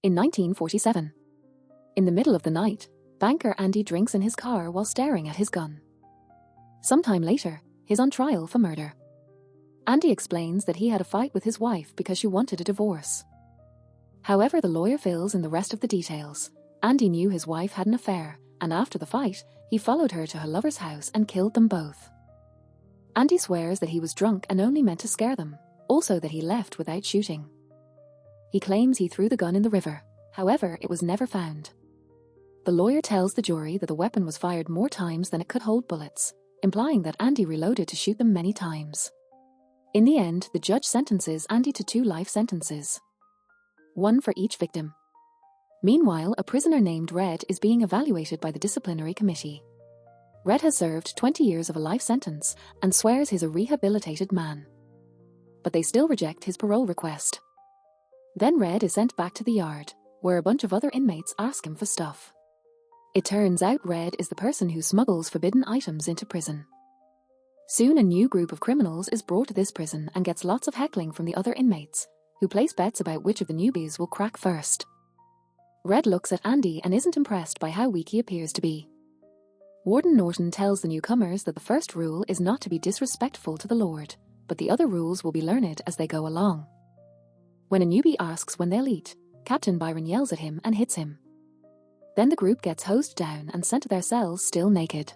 In 1947. In the middle of the night, banker Andy drinks in his car while staring at his gun. Sometime later, he's on trial for murder. Andy explains that he had a fight with his wife because she wanted a divorce. However, the lawyer fills in the rest of the details. Andy knew his wife had an affair, and after the fight, he followed her to her lover's house and killed them both. Andy swears that he was drunk and only meant to scare them, also that he left without shooting. He claims he threw the gun in the river, however, it was never found. The lawyer tells the jury that the weapon was fired more times than it could hold bullets, implying that Andy reloaded to shoot them many times. In the end, the judge sentences Andy to 2 life sentences. 1 for each victim. Meanwhile, a prisoner named Red is being evaluated by the disciplinary committee. Red has served 20 years of a life sentence and swears he's a rehabilitated man. But they still reject his parole request. Then Red is sent back to the yard, where a bunch of other inmates ask him for stuff. It turns out Red is the person who smuggles forbidden items into prison. Soon a new group of criminals is brought to this prison and gets lots of heckling from the other inmates, who place bets about which of the newbies will crack first. Red looks at Andy and isn't impressed by how weak he appears to be. Warden Norton tells the newcomers that the first rule is not to be disrespectful to the Lord, but the other rules will be learned as they go along. When a newbie asks when they'll eat, Captain Byron yells at him and hits him. Then the group gets hosed down and sent to their cells still naked.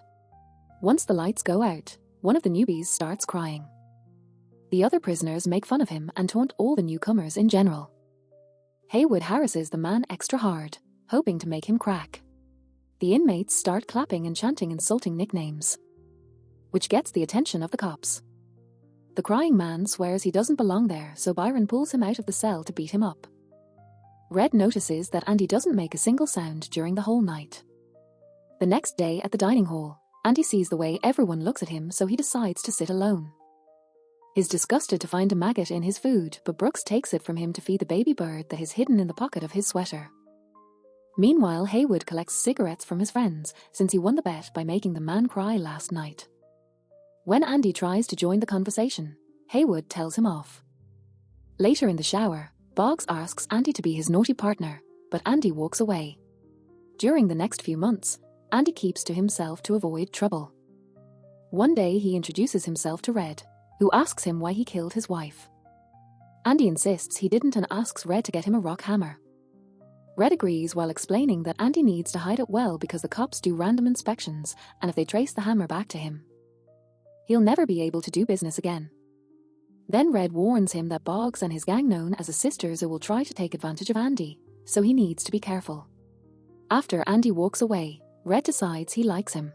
Once the lights go out, one of the newbies starts crying. The other prisoners make fun of him and taunt all the newcomers in general. Haywood harasses the man extra hard, hoping to make him crack. The inmates start clapping and chanting insulting nicknames, which gets the attention of the cops. The crying man swears he doesn't belong there, so Byron pulls him out of the cell to beat him up. Red notices that Andy doesn't make a single sound during the whole night. The next day at the dining hall, Andy sees the way everyone looks at him, so he decides to sit alone. He's disgusted to find a maggot in his food, but Brooks takes it from him to feed the baby bird that is hidden in the pocket of his sweater. Meanwhile, Haywood collects cigarettes from his friends, since he won the bet by making the man cry last night. When Andy tries to join the conversation, Haywood tells him off. Later in the shower, Boggs asks Andy to be his naughty partner, but Andy walks away. During the next few months, Andy keeps to himself to avoid trouble. One day he introduces himself to Red, who asks him why he killed his wife. Andy insists he didn't and asks Red to get him a rock hammer. Red agrees while explaining that Andy needs to hide it well because the cops do random inspections, and if they trace the hammer back to him, he'll never be able to do business again. Then Red warns him that Boggs and his gang known as the Sisters will try to take advantage of Andy, so he needs to be careful. After Andy walks away, Red decides he likes him.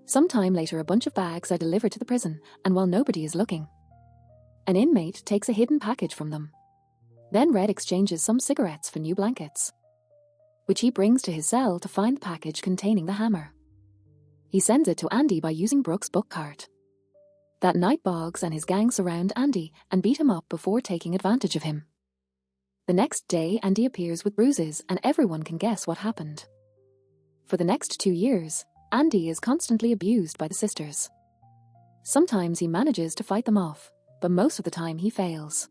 Sometime later, a bunch of bags are delivered to the prison, and while nobody is looking, an inmate takes a hidden package from them. Then Red exchanges some cigarettes for new blankets, which he brings to his cell to find the package containing the hammer. He sends it to Andy by using Brooks' book cart. That night, Boggs and his gang surround Andy and beat him up before taking advantage of him. The next day, Andy appears with bruises, and everyone can guess what happened. For the next 2 years, Andy is constantly abused by the Sisters. Sometimes he manages to fight them off, but most of the time he fails.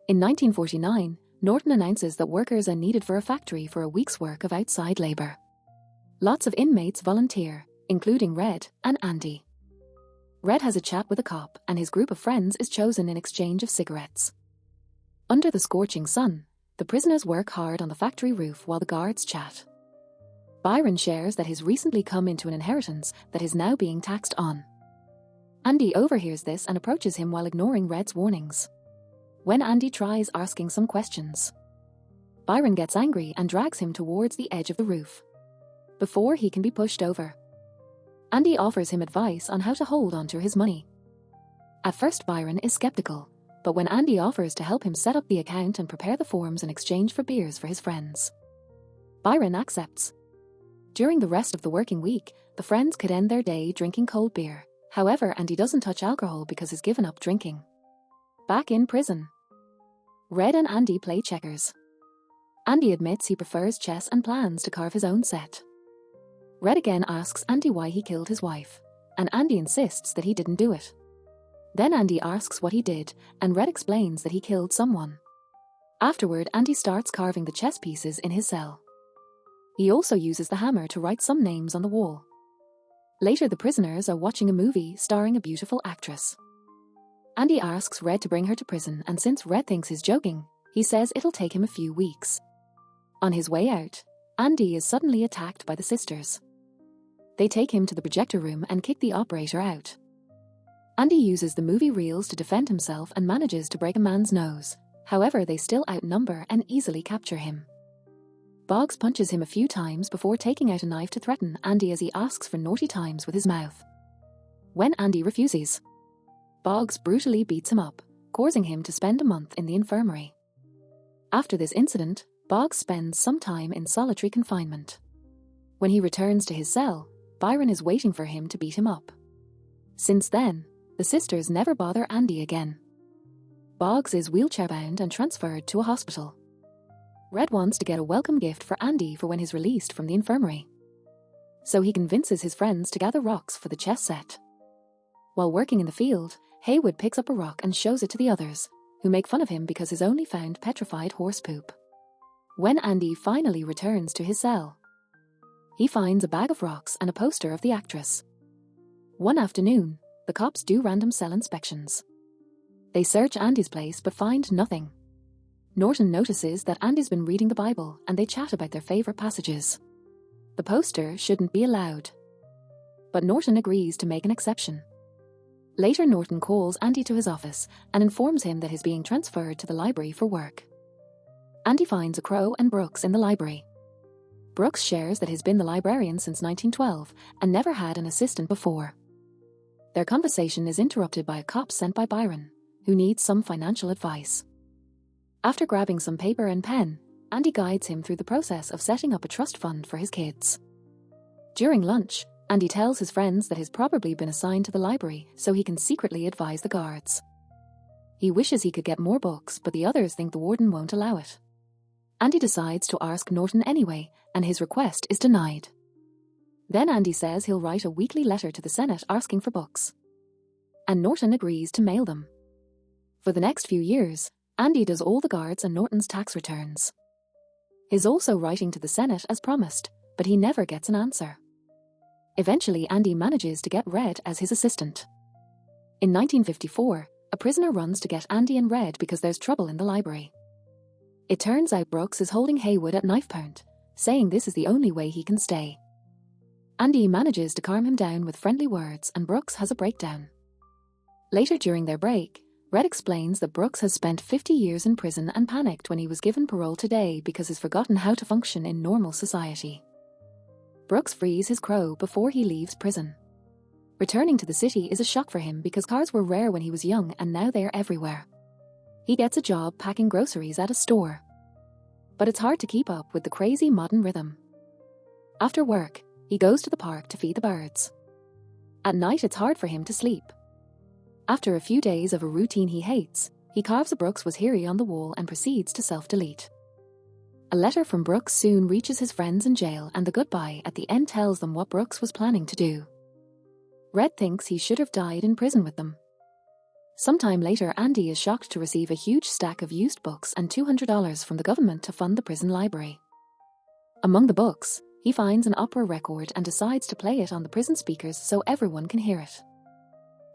In 1949, Norton announces that workers are needed for a factory for a week's work of outside labor. Lots of inmates volunteer, including Red and Andy. Red has a chat with a cop, and his group of friends is chosen in exchange of cigarettes. Under the scorching sun, the prisoners work hard on the factory roof while the guards chat. Byron shares that he's recently come into an inheritance that is now being taxed on. Andy overhears this and approaches him while ignoring Red's warnings. When Andy tries asking some questions, Byron gets angry and drags him towards the edge of the roof before he can be pushed over. Andy offers him advice on how to hold onto his money. At first, Byron is skeptical, but when Andy offers to help him set up the account and prepare the forms in exchange for beers for his friends, Byron accepts. During the rest of the working week, the friends could end their day drinking cold beer. However, Andy doesn't touch alcohol because he's given up drinking. Back in prison, Red and Andy play checkers. Andy admits he prefers chess and plans to carve his own set. Red again asks Andy why he killed his wife, and Andy insists that he didn't do it. Then Andy asks what he did, and Red explains that he killed someone. Afterward, Andy starts carving the chess pieces in his cell. He also uses the hammer to write some names on the wall. Later, the prisoners are watching a movie starring a beautiful actress. Andy asks Red to bring her to prison, and since Red thinks he's joking, he says it'll take him a few weeks. On his way out, Andy is suddenly attacked by the sisters. They take him to the projector room and kick the operator out. Andy uses the movie reels to defend himself and manages to break a man's nose. However, they still outnumber and easily capture him. Boggs punches him a few times before taking out a knife to threaten Andy as he asks for naughty times with his mouth. When Andy refuses, Boggs brutally beats him up, causing him to spend a month in the infirmary. After this incident, Boggs spends some time in solitary confinement. When he returns to his cell, Byron is waiting for him to beat him up. Since then, the sisters never bother Andy again. Boggs is wheelchair-bound and transferred to a hospital. Red wants to get a welcome gift for Andy for when he's released from the infirmary. So he convinces his friends to gather rocks for the chess set. While working in the field, Haywood picks up a rock and shows it to the others, who make fun of him because he's only found petrified horse poop. When Andy finally returns to his cell, he finds a bag of rocks and a poster of the actress. One afternoon, the cops do random cell inspections. They search Andy's place but find nothing. Norton notices that Andy's been reading the Bible and they chat about their favorite passages. The poster shouldn't be allowed, but Norton agrees to make an exception. Later, Norton calls Andy to his office and informs him that he's being transferred to the library for work. Andy finds a Crow and Brooks in the library. Brooks shares that he's been the librarian since 1912 and never had an assistant before. Their conversation is interrupted by a cop sent by Byron, who needs some financial advice. After grabbing some paper and pen, Andy guides him through the process of setting up a trust fund for his kids. During lunch, Andy tells his friends that he's probably been assigned to the library so he can secretly advise the guards. He wishes he could get more books, but the others think the warden won't allow it. Andy decides to ask Norton anyway, and his request is denied. Then Andy says he'll write a weekly letter to the Senate asking for books. And Norton agrees to mail them. For the next few years, Andy does all the guards and Norton's tax returns. He's also writing to the Senate as promised, but he never gets an answer. Eventually, Andy manages to get Red as his assistant. In 1954, a prisoner runs to get Andy and Red because there's trouble in the library. It turns out Brooks is holding Haywood at knife point, saying this is the only way he can stay. Andy manages to calm him down with friendly words and Brooks has a breakdown. Later during their break, Red explains that Brooks has spent 50 years in prison and panicked when he was given parole today because he's forgotten how to function in normal society. Brooks frees his Crow before he leaves prison. Returning to the city is a shock for him because cars were rare when he was young and now they're everywhere. He gets a job packing groceries at a store. But it's hard to keep up with the crazy modern rhythm. After work, he goes to the park to feed the birds. At night, it's hard for him to sleep. After a few days of a routine he hates, he carves a Brooks was here on the wall and proceeds to self-delete. A letter from Brooks soon reaches his friends in jail and the goodbye at the end tells them what Brooks was planning to do. Red thinks he should have died in prison with them. Sometime later, Andy is shocked to receive a huge stack of used books and $200 from the government to fund the prison library. Among the books, he finds an opera record and decides to play it on the prison speakers so everyone can hear it.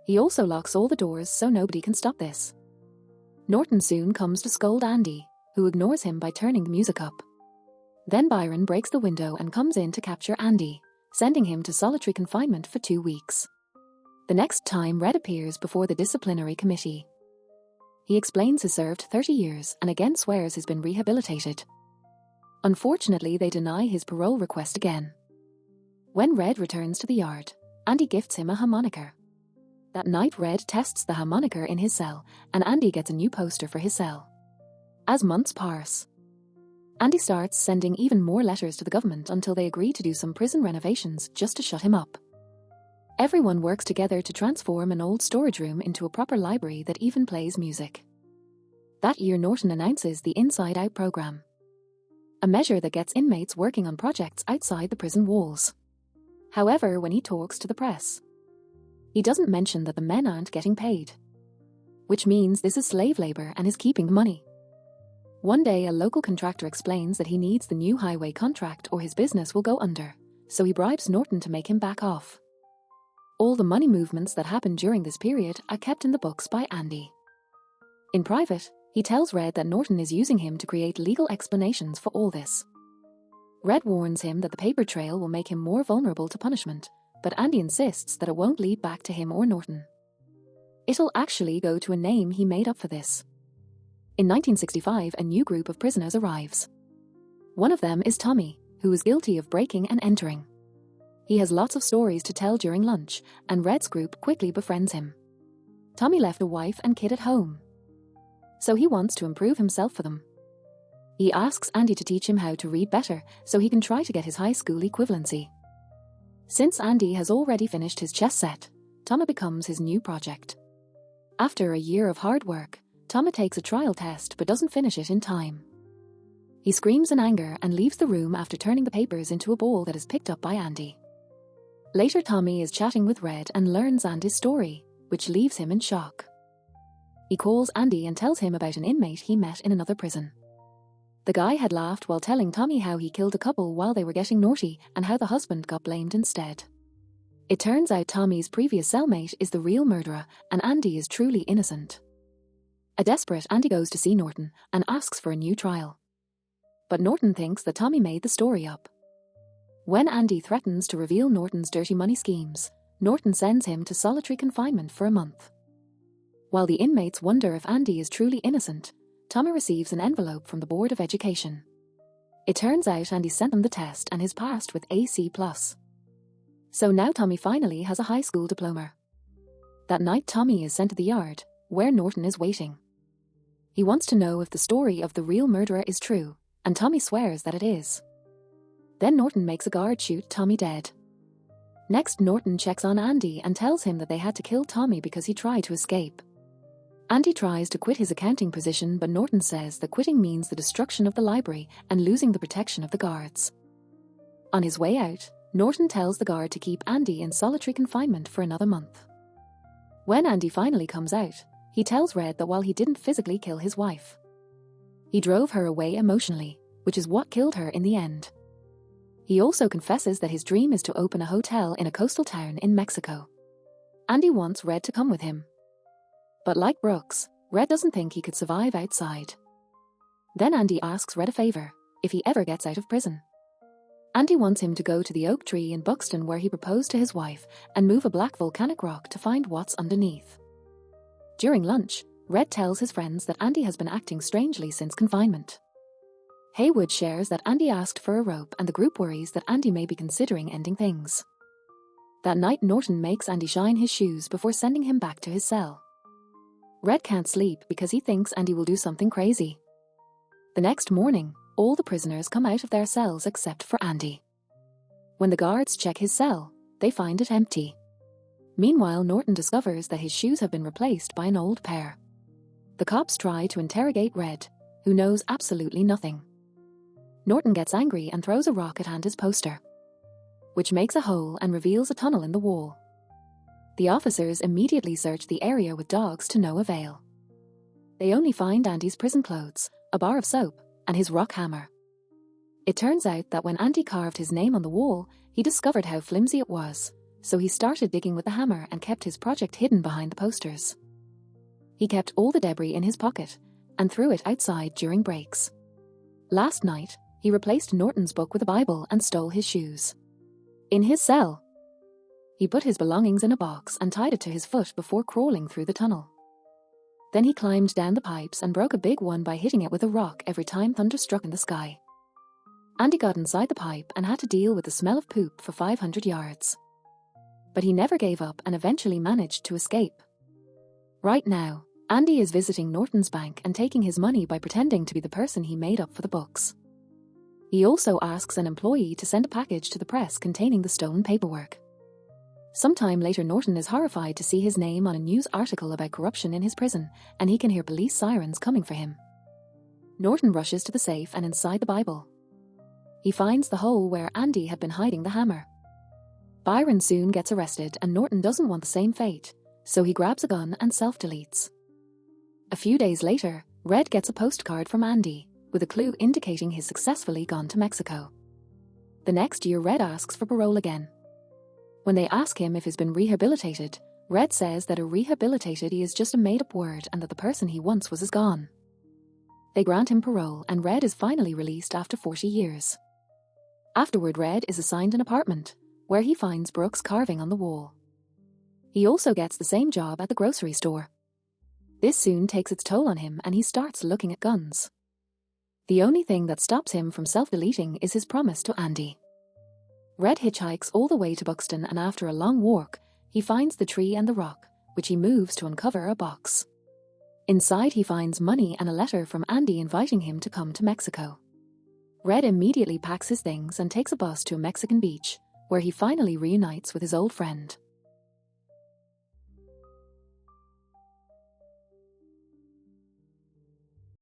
He also locks all the doors so nobody can stop this. Norton soon comes to scold Andy, who ignores him by turning the music up. Then Byron breaks the window and comes in to capture Andy, sending him to solitary confinement for 2 weeks. The next time Red appears before the disciplinary committee. He explains he's served 30 years and again swears he's been rehabilitated. Unfortunately, they deny his parole request again. When Red returns to the yard, Andy gifts him a harmonica. That night, Red tests the harmonica in his cell, and Andy gets a new poster for his cell. As months pass, Andy starts sending even more letters to the government until they agree to do some prison renovations just to shut him up. Everyone works together to transform an old storage room into a proper library that even plays music. That year, Norton announces the Inside Out program, a measure that gets inmates working on projects outside the prison walls. However, when he talks to the press, he doesn't mention that the men aren't getting paid, which means this is slave labor and is keeping the money. One day, a local contractor explains that he needs the new highway contract or his business will go under, so he bribes Norton to make him back off. All the money movements that happen during this period are kept in the books by Andy. In private, he tells Red that Norton is using him to create legal explanations for all this. Red warns him that the paper trail will make him more vulnerable to punishment, but Andy insists that it won't lead back to him or Norton. It'll actually go to a name he made up for this. In 1965, a new group of prisoners arrives. One of them is Tommy, who is guilty of breaking and entering. He has lots of stories to tell during lunch, and Red's group quickly befriends him. Tommy left a wife and kid at home, so he wants to improve himself for them. He asks Andy to teach him how to read better so he can try to get his high school equivalency. Since Andy has already finished his chess set, Tommy becomes his new project. After a year of hard work, Tommy takes a trial test but doesn't finish it in time. He screams in anger and leaves the room after turning the papers into a ball that is picked up by Andy. Later, Tommy is chatting with Red and learns Andy's story, which leaves him in shock. He calls Andy and tells him about an inmate he met in another prison. The guy had laughed while telling Tommy how he killed a couple while they were getting naughty and how the husband got blamed instead. It turns out Tommy's previous cellmate is the real murderer and Andy is truly innocent. A desperate Andy goes to see Norton and asks for a new trial. But Norton thinks that Tommy made the story up. When Andy threatens to reveal Norton's dirty money schemes, Norton sends him to solitary confinement for a month. While the inmates wonder if Andy is truly innocent, Tommy receives an envelope from the Board of Education. It turns out Andy sent them the test and has passed with a C+. So now Tommy finally has a high school diploma. That night, Tommy is sent to the yard, where Norton is waiting. He wants to know if the story of the real murderer is true, and Tommy swears that it is. Then Norton makes a guard shoot Tommy dead. Next, Norton checks on Andy and tells him that they had to kill Tommy because he tried to escape. Andy tries to quit his accounting position, but Norton says that quitting means the destruction of the library and losing the protection of the guards. On his way out, Norton tells the guard to keep Andy in solitary confinement for another month. When Andy finally comes out, he tells Red that while he didn't physically kill his wife, he drove her away emotionally, which is what killed her in the end. He also confesses that his dream is to open a hotel in a coastal town in Mexico. Andy wants Red to come with him. But like Brooks, Red doesn't think he could survive outside. Then Andy asks Red a favor, if he ever gets out of prison. Andy wants him to go to the oak tree in Buxton where he proposed to his wife and move a black volcanic rock to find what's underneath. During lunch, Red tells his friends that Andy has been acting strangely since confinement. Haywood shares that Andy asked for a rope and the group worries that Andy may be considering ending things. That night, Norton makes Andy shine his shoes before sending him back to his cell. Red can't sleep because he thinks Andy will do something crazy. The next morning, all the prisoners come out of their cells except for Andy. When the guards check his cell, they find it empty. Meanwhile, Norton discovers that his shoes have been replaced by an old pair. The cops try to interrogate Red, who knows absolutely nothing. Norton gets angry and throws a rock at Andy's poster, which makes a hole and reveals a tunnel in the wall. The officers immediately search the area with dogs to no avail. They only find Andy's prison clothes, a bar of soap, and his rock hammer. It turns out that when Andy carved his name on the wall, he discovered how flimsy it was, so he started digging with the hammer and kept his project hidden behind the posters. He kept all the debris in his pocket and threw it outside during breaks. Last night, he replaced Norton's book with a Bible and stole his shoes. In his cell, he put his belongings in a box and tied it to his foot before crawling through the tunnel. Then he climbed down the pipes and broke a big one by hitting it with a rock every time thunder struck in the sky. Andy got inside the pipe and had to deal with the smell of poop for 500 yards. But he never gave up and eventually managed to escape. Right now, Andy is visiting Norton's bank and taking his money by pretending to be the person he made up for the books. He also asks an employee to send a package to the press containing the stolen paperwork. Sometime later, Norton is horrified to see his name on a news article about corruption in his prison, and he can hear police sirens coming for him. Norton rushes to the safe and inside the Bible. He finds the hole where Andy had been hiding the hammer. Byron soon gets arrested and Norton doesn't want the same fate, so he grabs a gun and self-deletes. A few days later, Red gets a postcard from Andy, with a clue indicating he's successfully gone to Mexico. The next year, Red asks for parole again. When they ask him if he's been rehabilitated, Red says that a rehabilitated is just a made-up word and that the person he once was is gone. They grant him parole and Red is finally released after 40 years. Afterward, Red is assigned an apartment, where he finds Brooks carving on the wall. He also gets the same job at the grocery store. This soon takes its toll on him and he starts looking at guns. The only thing that stops him from self-deleting is his promise to Andy. Red hitchhikes all the way to Buxton and after a long walk, he finds the tree and the rock, which he moves to uncover a box. Inside he finds money and a letter from Andy inviting him to come to Mexico. Red immediately packs his things and takes a bus to a Mexican beach, where he finally reunites with his old friend.